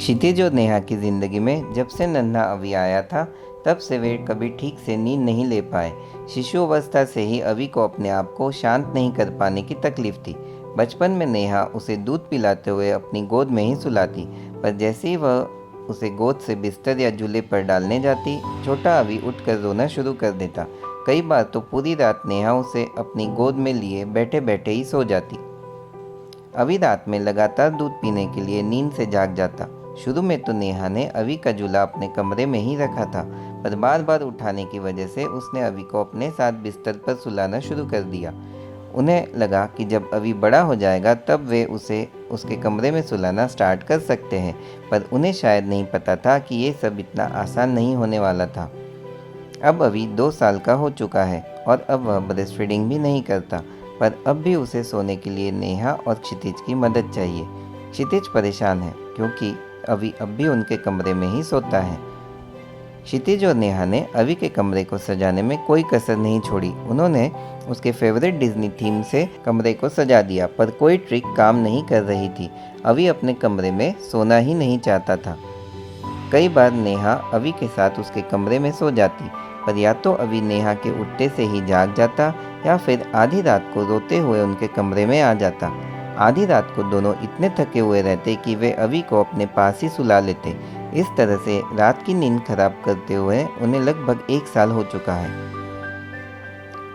क्षितिज और नेहा की ज़िंदगी में जब से नन्हा अवी आया था, तब से वे कभी ठीक से नींद नहीं ले पाए। शिशु अवस्था से ही अवी को अपने आप को शांत नहीं कर पाने की तकलीफ थी। बचपन में नेहा उसे दूध पिलाते हुए अपनी गोद में ही सुलाती, पर जैसे ही वह उसे गोद से बिस्तर या झूले पर डालने जाती, छोटा अवी उठकर रोना शुरू कर देता। कई बार तो पूरी रात नेहा उसे अपनी गोद में लिए बैठे बैठे ही सो जाती। अवी रात में लगातार दूध पीने के लिए नींद से जाग जाता। शुरू में तो नेहा ने अवी का झूला अपने कमरे में ही रखा था, पर बार बार उठाने की वजह से उसने अवी को अपने साथ बिस्तर पर सुलाना शुरू कर दिया। उन्हें लगा कि जब अवी बड़ा हो जाएगा तब वे उसे उसके कमरे में सुलाना स्टार्ट कर सकते हैं, पर उन्हें शायद नहीं पता था कि ये सब इतना आसान नहीं होने वाला था। अब अवी 2 साल का हो चुका है और अब वह ब्रेस्ट फीडिंग भी नहीं करता, पर अब भी उसे सोने के लिए नेहा और क्षितिज की मदद चाहिए। क्षितिज परेशान है क्योंकि अवी अब भी उनके कमरे में ही सोता है। क्षितिज और नेहा ने अवी के कमरे को सजाने में कोई कसर नहीं छोड़ी। उन्होंने उसके फेवरेट डिज्नी थीम से कमरे को सजा दिया, पर कोई ट्रिक काम नहीं कर रही थी। अवी अपने कमरे में सोना ही नहीं चाहता था। कई बार नेहा अवी के साथ उसके कमरे में सो जाती, पर या तो अवी नेहा के उठते से ही जाग जाता या फिर आधी रात को रोते हुए उनके कमरे में आ जाता। आधी रात को दोनों इतने थके हुए रहते कि वे अवी को अपने पास ही सुला लेते। इस तरह से रात की नींद खराब करते हुए उन्हें लगभग 1 साल हो चुका है।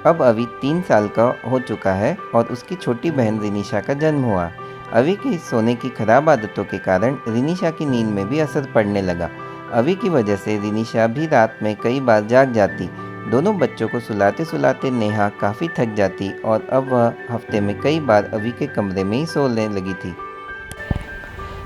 अब अवी 3 साल का हो चुका है और उसकी छोटी बहन रिनिशा का जन्म हुआ। अवी की सोने की खराब आदतों के कारण रिनिशा की नींद में भी असर पड़ने लगा। अवी की वजह से रिनिशा भी रात में कई बार जाग जाती। दोनों बच्चों को सुलाते सुलाते नेहा काफ़ी थक जाती और अब वह हफ्ते में कई बार अवी के कमरे में ही सोने लगी थी।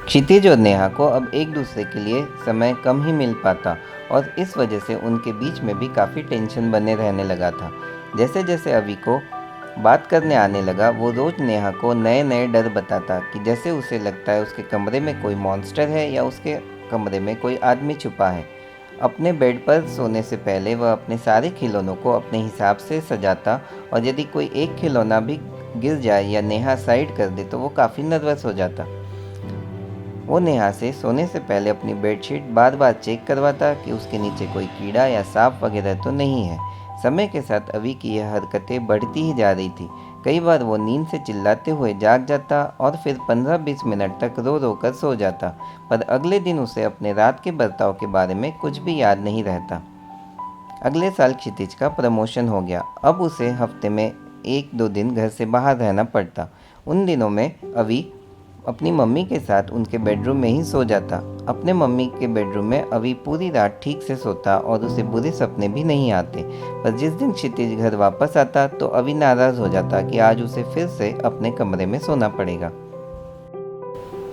क्षितिज और नेहा को अब एक दूसरे के लिए समय कम ही मिल पाता और इस वजह से उनके बीच में भी काफ़ी टेंशन बने रहने लगा था। जैसे जैसे अवी को बात करने आने लगा, वो रोज़ नेहा को नए नए डर बताता कि जैसे उसे लगता है उसके कमरे में कोई मॉन्स्टर है या उसके कमरे में कोई आदमी छुपा है। अपने बेड पर सोने से पहले वह अपने सारे खिलौनों को अपने हिसाब से सजाता और यदि कोई एक खिलौना भी गिर जाए या नेहा साइड कर दे तो वो काफ़ी नर्वस हो जाता। वो नेहा से सोने से पहले अपनी बेडशीट बार बार चेक करवाता कि उसके नीचे कोई कीड़ा या सांप वगैरह तो नहीं है। समय के साथ अवी की यह हरकतें बढ़ती ही जा रही थी। कई बार वो नींद से चिल्लाते हुए जाग जाता और फिर 15-20 मिनट तक रो रो कर सो जाता, पर अगले दिन उसे अपने रात के बर्ताव के बारे में कुछ भी याद नहीं रहता। अगले साल क्षितिज का प्रमोशन हो गया। अब उसे हफ्ते में 1-2 दिन घर से बाहर रहना पड़ता। उन दिनों में अवी अपनी मम्मी के साथ उनके बेडरूम में ही सो जाता। अपने मम्मी के बेडरूम में अवी पूरी रात ठीक से सोता और उसे बुरे सपने भी नहीं आते, पर जिस दिन क्षितिज घर वापस आता तो अवी नाराज़ हो जाता कि आज उसे फिर से अपने कमरे में सोना पड़ेगा।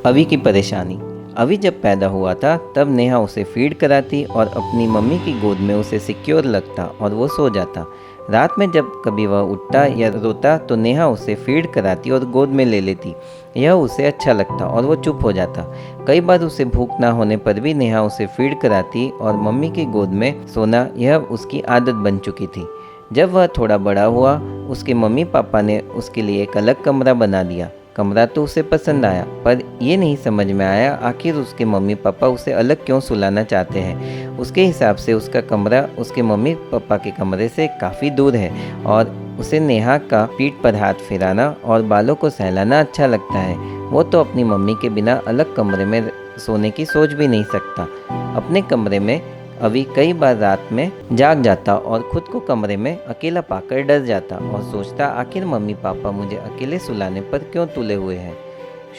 अवी की परेशानी। अवी जब पैदा हुआ था तब नेहा उसे फीड कराती और अपनी मम्मी की गोद में उसे सिक्योर लगता और वो सो जाता। रात में जब कभी वह उठता या रोता तो नेहा उसे फीड कराती और गोद में ले लेती। यह उसे अच्छा लगता और वो चुप हो जाता। कई बार उसे भूख ना होने पर भी नेहा उसे फीड कराती और मम्मी की गोद में सोना यह उसकी आदत बन चुकी थी। जब वह थोड़ा बड़ा हुआ, उसके मम्मी पापा ने उसके लिए एक अलग कमरा बना दिया। कमरा तो उसे पसंद आया, पर यह नहीं समझ में आया आखिर उसके मम्मी पापा उसे अलग क्यों सुलाना चाहते हैं। उसके हिसाब से उसका कमरा उसके मम्मी पापा के कमरे से काफ़ी दूर है और उसे नेहा का पीठ पर हाथ फिराना और बालों को सहलाना अच्छा लगता है। वो तो अपनी मम्मी के बिना अलग कमरे में सोने की सोच भी नहीं सकता। अपने कमरे में अवी कई बार रात में जाग जाता और खुद को कमरे में अकेला पाकर डर जाता और सोचता आखिर मम्मी पापा मुझे अकेले सुलाने पर क्यों तुले हुए हैं।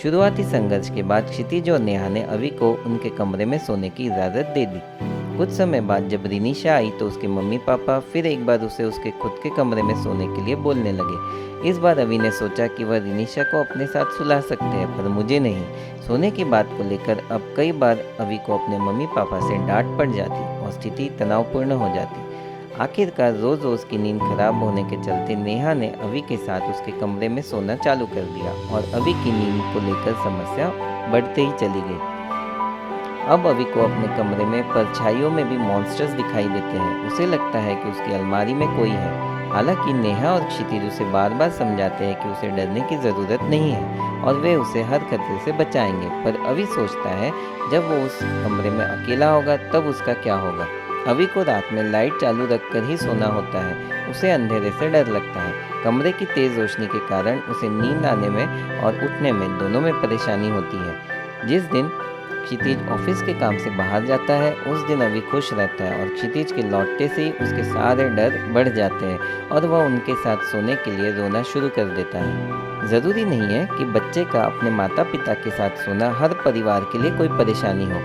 शुरुआती संघर्ष के बाद क्षितिज और नेहा ने अवी को उनके कमरे में सोने की इजाज़त दे दी। कुछ समय बाद जब रिनिशा आई तो उसके मम्मी पापा फिर एक बार उसे उसके खुद के कमरे में सोने के लिए बोलने लगे। इस बार अवी ने सोचा कि वह रिनिशा को अपने साथ सुला सकते हैं, पर मुझे नहीं। सोने की बात को लेकर अब कई बार अवी को अपने मम्मी पापा से डांट पड़ जाती और स्थिति तनावपूर्ण हो जाती। आखिरकार रोज़ रोज़ की नींद खराब होने के चलते नेहा ने अवी के साथ उसके कमरे में सोना चालू कर दिया और अवी की नींद को लेकर समस्या बढ़ते ही चली गई। अब अवी को अपने कमरे में परछाइयों में भी मॉन्स्टर्स दिखाई देते हैं। उसे लगता है कि उसकी अलमारी में कोई है। हालांकि नेहा और क्षितिज उसे बार बार समझाते हैं कि उसे डरने की ज़रूरत नहीं है और वे उसे हर खतरे से बचाएंगे, पर अवि सोचता है जब वो उस कमरे में अकेला होगा तब उसका क्या होगा। अवि को रात में लाइट चालू रखकर ही सोना होता है। उसे अंधेरे से डर लगता है। कमरे की तेज़ रोशनी के कारण उसे नींद आने में और उठने में दोनों में परेशानी होती है। जिस दिन क्षितिज ऑफिस के काम से बाहर जाता है उस दिन अवि खुश रहता है और क्षितिज के लौटते से ही उसके सारे डर बढ़ जाते हैं और वह उनके साथ सोने के लिए रोना शुरू कर देता है। ज़रूरी नहीं है कि बच्चे का अपने माता पिता के साथ सोना हर परिवार के लिए कोई परेशानी हो।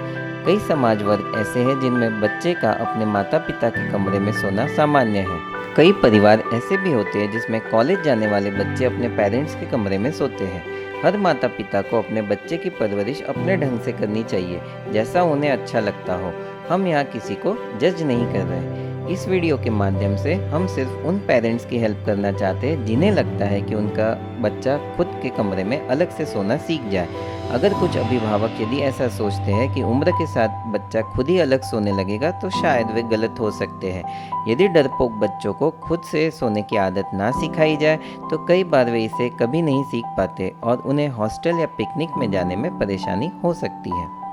कई समाज वर्ग ऐसे हैं जिनमें बच्चे का अपने माता पिता के कमरे में सोना सामान्य है। कई परिवार ऐसे भी होते हैं जिसमें कॉलेज जाने वाले बच्चे अपने पेरेंट्स के कमरे में सोते हैं। हर माता पिता को अपने बच्चे की परवरिश अपने ढंग से करनी चाहिए, जैसा उन्हें अच्छा लगता हो। हम यहाँ किसी को जज नहीं कर रहे। इस वीडियो के माध्यम से हम सिर्फ उन पेरेंट्स की हेल्प करना चाहते हैं जिन्हें लगता है कि उनका बच्चा खुद के कमरे में अलग से सोना सीख जाए। अगर कुछ अभिभावक यदि ऐसा सोचते हैं कि उम्र के साथ बच्चा खुद ही अलग सोने लगेगा तो शायद वे गलत हो सकते हैं। यदि डरपोक बच्चों को खुद से सोने की आदत ना सिखाई जाए तो कई बार वे इसे कभी नहीं सीख पाते और उन्हें हॉस्टल या पिकनिक में जाने में परेशानी हो सकती है।